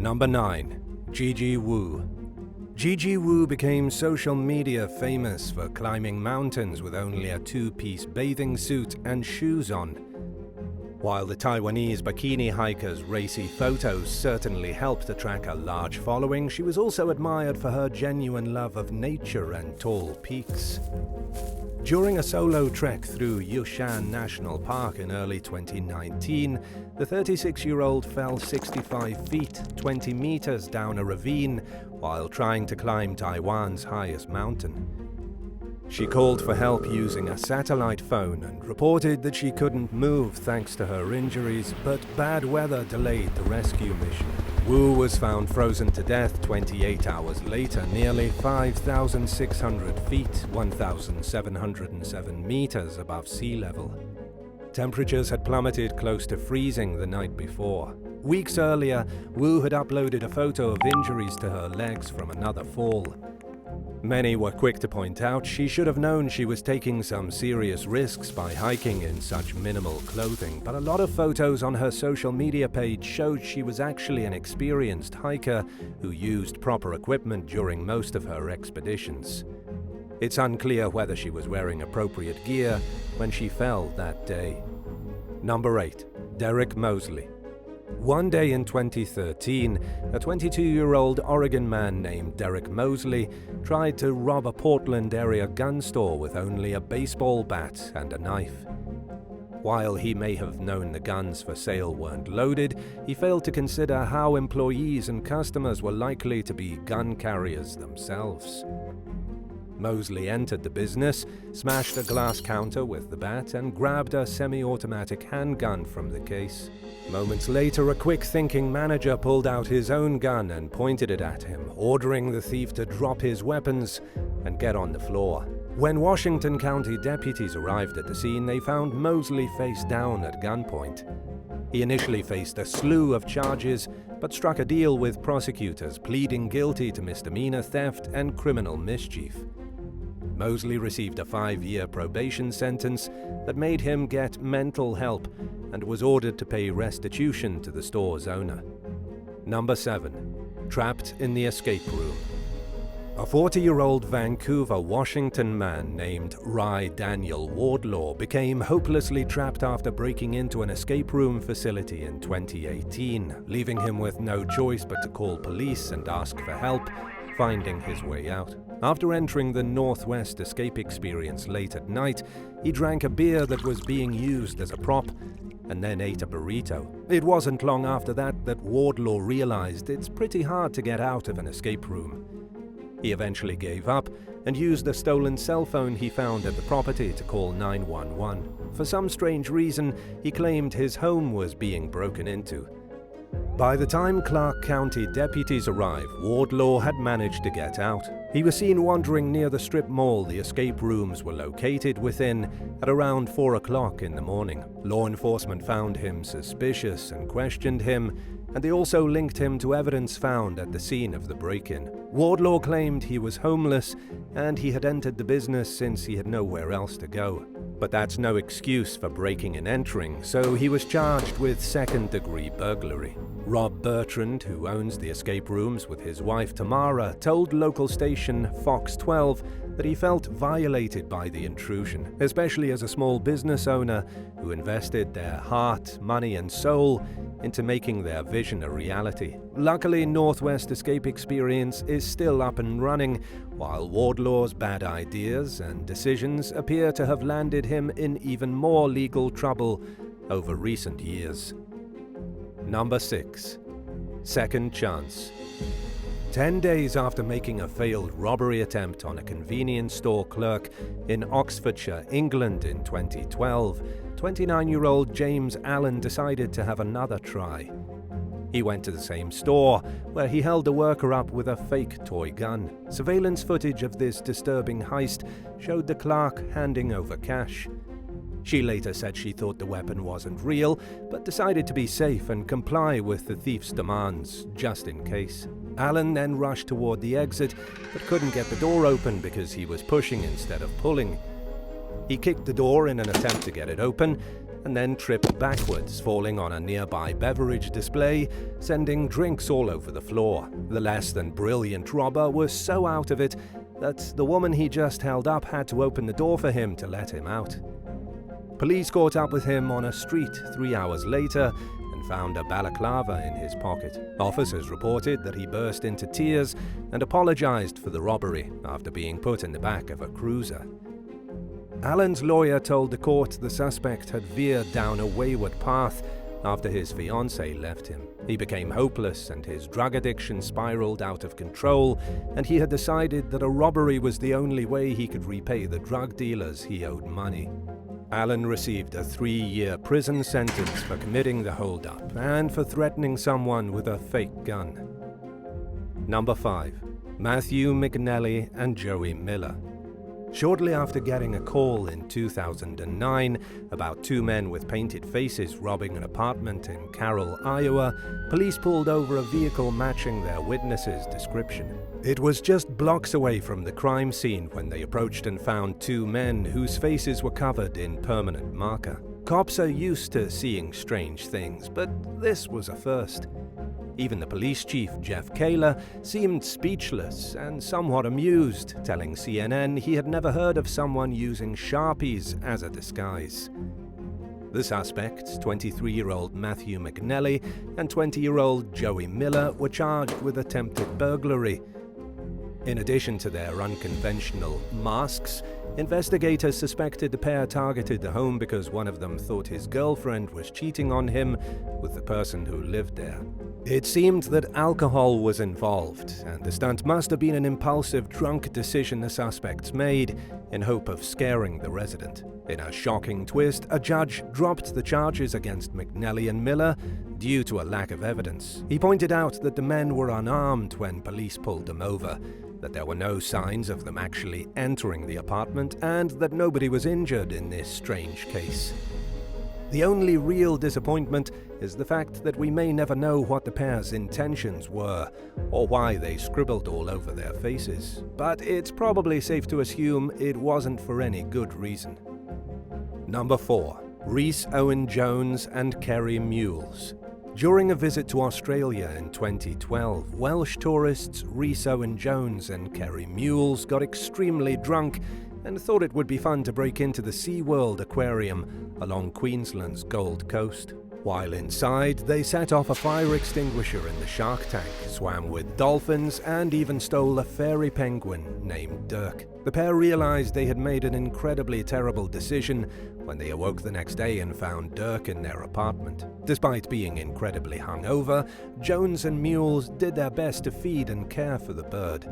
Number 9. Gigi Wu. Gigi Wu became social media famous for climbing mountains with only a two-piece bathing suit and shoes on. While the Taiwanese bikini hiker's racy photos certainly helped attract a large following, she was also admired for her genuine love of nature and tall peaks. During a solo trek through Yushan National Park in early 2019, the 36-year-old fell 65 feet, 20 meters down a ravine while trying to climb Taiwan's highest mountain. She called for help using a satellite phone and reported that she couldn't move thanks to her injuries, but bad weather delayed the rescue mission. Wu was found frozen to death 28 hours later, nearly 5,600 feet, 1,707 meters above sea level. Temperatures had plummeted close to freezing the night before. Weeks earlier, Wu had uploaded a photo of injuries to her legs from another fall. Many were quick to point out she should have known she was taking some serious risks by hiking in such minimal clothing, but a lot of photos on her social media page showed she was actually an experienced hiker who used proper equipment during most of her expeditions. It's unclear whether she was wearing appropriate gear when she fell that day. Number 8. Derek Mosley. One day in 2013, a 22-year-old Oregon man named Derek Mosley tried to rob a Portland area gun store with only a baseball bat and a knife. While he may have known the guns for sale weren't loaded, he failed to consider how employees and customers were likely to be gun carriers themselves. Mosley entered the business, smashed a glass counter with the bat, and grabbed a semi-automatic handgun from the case. Moments later, a quick-thinking manager pulled out his own gun and pointed it at him, ordering the thief to drop his weapons and get on the floor. When Washington County deputies arrived at the scene, they found Mosley face down at gunpoint. He initially faced a slew of charges, but struck a deal with prosecutors, pleading guilty to misdemeanor theft and criminal mischief. Mosley received a 5-year probation sentence that made him get mental help and was ordered to pay restitution to the store's owner. Number 7. Trapped in the escape room. A 40-year-old Vancouver, Washington man named Ry Daniel Wardlaw became hopelessly trapped after breaking into an escape room facility in 2018, leaving him with no choice but to call police and ask for help, finding his way out. After entering the Northwest escape experience late at night, he drank a beer that was being used as a prop and then ate a burrito. It wasn't long after that Wardlaw realized it's pretty hard to get out of an escape room. He eventually gave up and used a stolen cell phone he found at the property to call 911. For some strange reason, he claimed his home was being broken into. By the time Clark County deputies arrived, Wardlaw had managed to get out. He was seen wandering near the strip mall the escape rooms were located within at around 4 o'clock in the morning. Law enforcement found him suspicious and questioned him, and they also linked him to evidence found at the scene of the break-in. Wardlaw claimed he was homeless and he had entered the business since he had nowhere else to go. But that's no excuse for breaking and entering, so he was charged with second-degree burglary. Rob Bertrand, who owns the escape rooms with his wife Tamara, told local station Fox 12 that he felt violated by the intrusion, especially as a small business owner who invested their heart, money and soul into making their vision a reality. Luckily, Northwest Escape Experience is still up and running, while Wardlaw's bad ideas and decisions appear to have landed him in even more legal trouble over recent years. Number 6. Second chance. 10 days after making a failed robbery attempt on a convenience store clerk in Oxfordshire, England in 2012, 29-year-old James Allen decided to have another try. He went to the same store, where he held the worker up with a fake toy gun. Surveillance footage of this disturbing heist showed the clerk handing over cash. She later said she thought the weapon wasn't real, but decided to be safe and comply with the thief's demands, just in case. Allen then rushed toward the exit, but couldn't get the door open because he was pushing instead of pulling. He kicked the door in an attempt to get it open, and then tripped backwards, falling on a nearby beverage display, sending drinks all over the floor. The less than brilliant robber was so out of it that the woman he just held up had to open the door for him to let him out. Police caught up with him on a street 3 hours later and found a balaclava in his pocket. Officers reported that he burst into tears and apologized for the robbery after being put in the back of a cruiser. Alan's lawyer told the court the suspect had veered down a wayward path after his fiancée left him. He became hopeless and his drug addiction spiraled out of control, and he had decided that a robbery was the only way he could repay the drug dealers he owed money. Alan received a 3-year prison sentence for committing the holdup and for threatening someone with a fake gun. Number 5. Matthew McNelly and Joey Miller. Shortly after getting a call in 2009 about 2 men with painted faces robbing an apartment in Carroll, Iowa, police pulled over a vehicle matching their witness's description. It was just blocks away from the crime scene when they approached and found 2 men whose faces were covered in permanent marker. Cops are used to seeing strange things, but this was a first. Even the police chief, Jeff Kaler, seemed speechless and somewhat amused, telling CNN he had never heard of someone using Sharpies as a disguise. The suspects, 23-year-old Matthew McNelly and 20-year-old Joey Miller, were charged with attempted burglary. In addition to their unconventional masks, investigators suspected the pair targeted the home because one of them thought his girlfriend was cheating on him with the person who lived there. It seemed that alcohol was involved, and the stunt must have been an impulsive, drunk decision the suspects made in hope of scaring the resident. In a shocking twist, a judge dropped the charges against McNelly and Miller due to a lack of evidence. He pointed out that the men were unarmed when police pulled them over, that there were no signs of them actually entering the apartment, and that nobody was injured in this strange case. The only real disappointment is the fact that we may never know what the pair's intentions were, or why they scribbled all over their faces. But it's probably safe to assume it wasn't for any good reason. Number 4. Rhys Owen Jones and Kerry Mules. During a visit to Australia in 2012, Welsh tourists Rhys Owen Jones and Kerry Mules got extremely drunk and thought it would be fun to break into the SeaWorld aquarium along Queensland's Gold Coast. While inside, they set off a fire extinguisher in the shark tank, swam with dolphins, and even stole a fairy penguin named Dirk. The pair realized they had made an incredibly terrible decision when they awoke the next day and found Dirk in their apartment. Despite being incredibly hungover, Jones and Mules did their best to feed and care for the bird.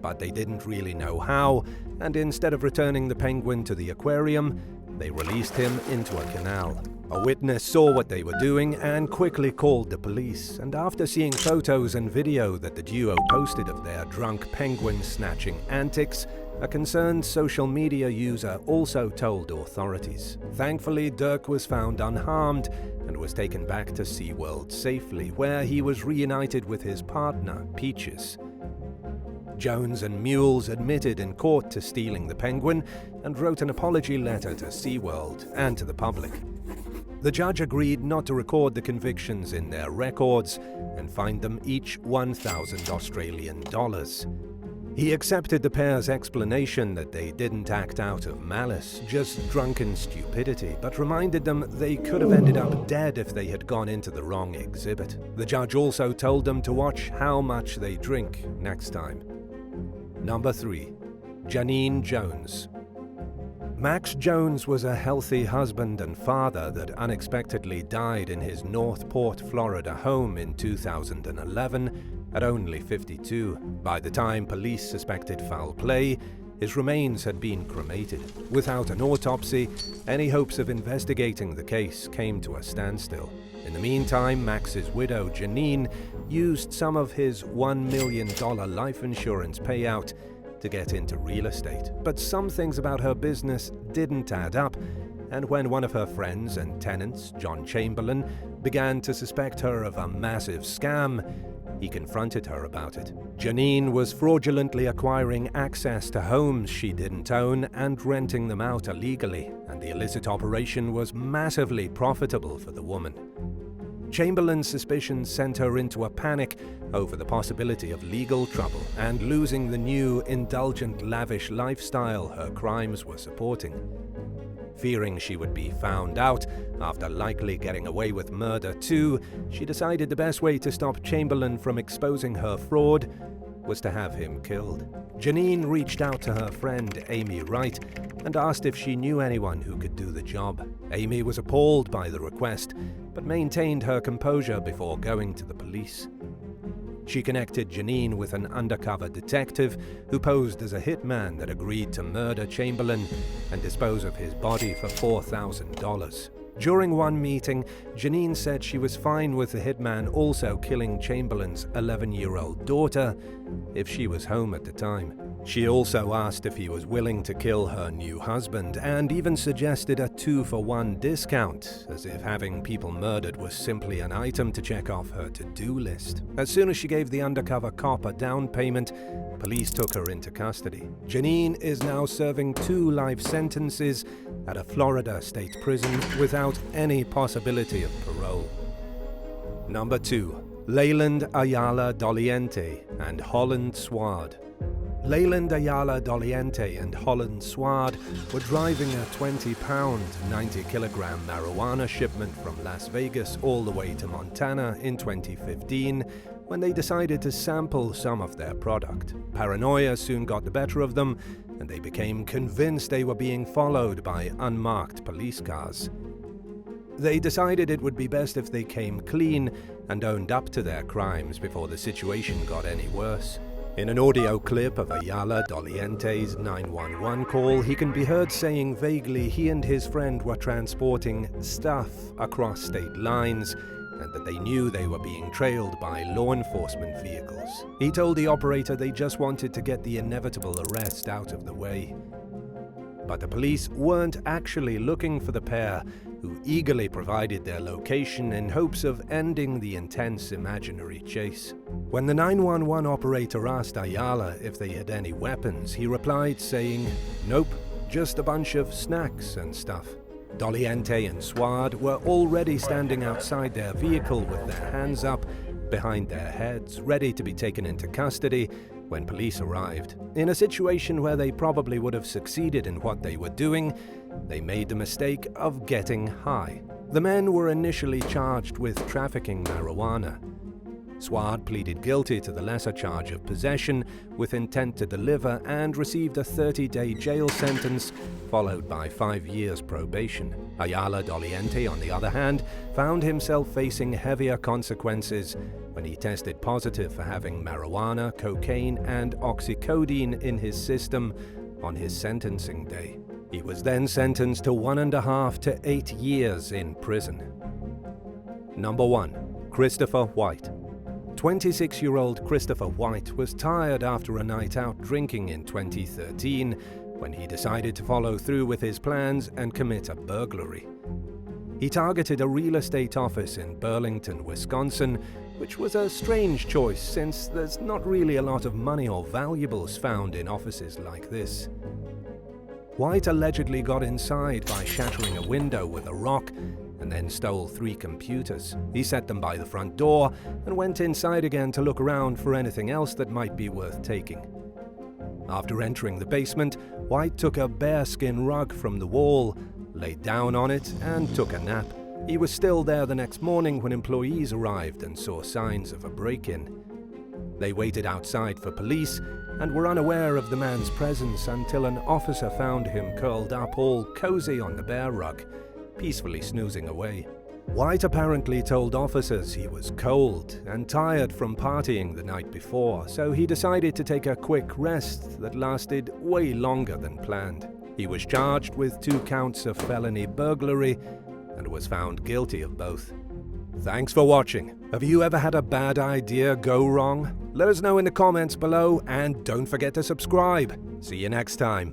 But they didn't really know how, and instead of returning the penguin to the aquarium, they released him into a canal. A witness saw what they were doing and quickly called the police, and after seeing photos and video that the duo posted of their drunk penguin snatching antics, a concerned social media user also told authorities. Thankfully, Dirk was found unharmed and was taken back to SeaWorld safely, where he was reunited with his partner, Peaches. Jones and Mules admitted in court to stealing the penguin and wrote an apology letter to SeaWorld and to the public. The judge agreed not to record the convictions in their records and fined them each $1,000 Australian dollars. He accepted the pair's explanation that they didn't act out of malice, just drunken stupidity, but reminded them they could have ended up dead if they had gone into the wrong exhibit. The judge also told them to watch how much they drink next time. Number 3. Janine Jones. Max Jones was a healthy husband and father that unexpectedly died in his North Port, Florida home in 2011 at only 52. By the time police suspected foul play, his remains had been cremated. Without an autopsy, any hopes of investigating the case came to a standstill. In the meantime, Max's widow, Janine, used some of his $1 million life insurance payout to get into real estate. But some things about her business didn't add up, and when one of her friends and tenants, John Chamberlain, began to suspect her of a massive scam, He confronted her about it. Janine was fraudulently acquiring access to homes she didn't own and renting them out illegally, and the illicit operation was massively profitable for the woman. Chamberlain's suspicions sent her into a panic over the possibility of legal trouble and losing the new, indulgent, lavish lifestyle her crimes were supporting. Fearing she would be found out after likely getting away with murder too, she decided the best way to stop Chamberlain from exposing her fraud was to have him killed. Janine reached out to her friend Amy Wright and asked if she knew anyone who could do the job. Amy was appalled by the request, but maintained her composure before going to the police. She connected Janine with an undercover detective who posed as a hitman that agreed to murder Chamberlain and dispose of his body for $4,000. During one meeting, Janine said she was fine with the hitman also killing Chamberlain's 11-year-old daughter if she was home at the time. She also asked if he was willing to kill her new husband and even suggested a 2-for-1 discount, as if having people murdered was simply an item to check off her to-do list. As soon as she gave the undercover cop a down payment, police took her into custody. Janine is now serving 2 life sentences at a Florida state prison without any possibility of parole. Number 2. Leyland Ayala Doliente and Holland Swad. Leyland Ayala Doliente and Holland Swad were driving a 20-pound, 90-kilogram marijuana shipment from Las Vegas all the way to Montana in 2015 when they decided to sample some of their product. Paranoia soon got the better of them, and they became convinced they were being followed by unmarked police cars. They decided it would be best if they came clean and owned up to their crimes before the situation got any worse. In an audio clip of Ayala Doliente's 911 call, he can be heard saying vaguely he and his friend were transporting stuff across state lines and that they knew they were being trailed by law enforcement vehicles. He told the operator they just wanted to get the inevitable arrest out of the way. But the police weren't actually looking for the pair, who eagerly provided their location in hopes of ending the intense imaginary chase. When the 911 operator asked Ayala if they had any weapons, he replied saying, "Nope, just a bunch of snacks and stuff." Doliente and Swad were already standing outside their vehicle with their hands up behind their heads, ready to be taken into custody when police arrived. In a situation where they probably would have succeeded in what they were doing, they made the mistake of getting high. The men were initially charged with trafficking marijuana. Swad pleaded guilty to the lesser charge of possession with intent to deliver and received a 30-day jail sentence followed by 5 years probation. Ayala Doliente, on the other hand, found himself facing heavier consequences when he tested positive for having marijuana, cocaine, and oxycodone in his system on his sentencing day. He was then sentenced to 1.5 to 8 years in prison. Number 1. Christopher White. 26-year-old Christopher White was tired after a night out drinking in 2013 when he decided to follow through with his plans and commit a burglary. He targeted a real estate office in Burlington, Wisconsin, which was a strange choice since there's not really a lot of money or valuables found in offices like this. White allegedly got inside by shattering a window with a rock and then stole 3 computers. He set them by the front door and went inside again to look around for anything else that might be worth taking. After entering the basement, White took a bearskin rug from the wall, laid down on it, and took a nap. He was still there the next morning when employees arrived and saw signs of a break-in. They waited outside for police and were unaware of the man's presence until an officer found him curled up all cozy on the bear rug, peacefully snoozing away. White apparently told officers he was cold and tired from partying the night before, so he decided to take a quick rest that lasted way longer than planned. He was charged with 2 counts of felony burglary and was found guilty of both. Thanks for watching. Have you ever had a bad idea go wrong? Let us know in the comments below and don't forget to subscribe. See you next time.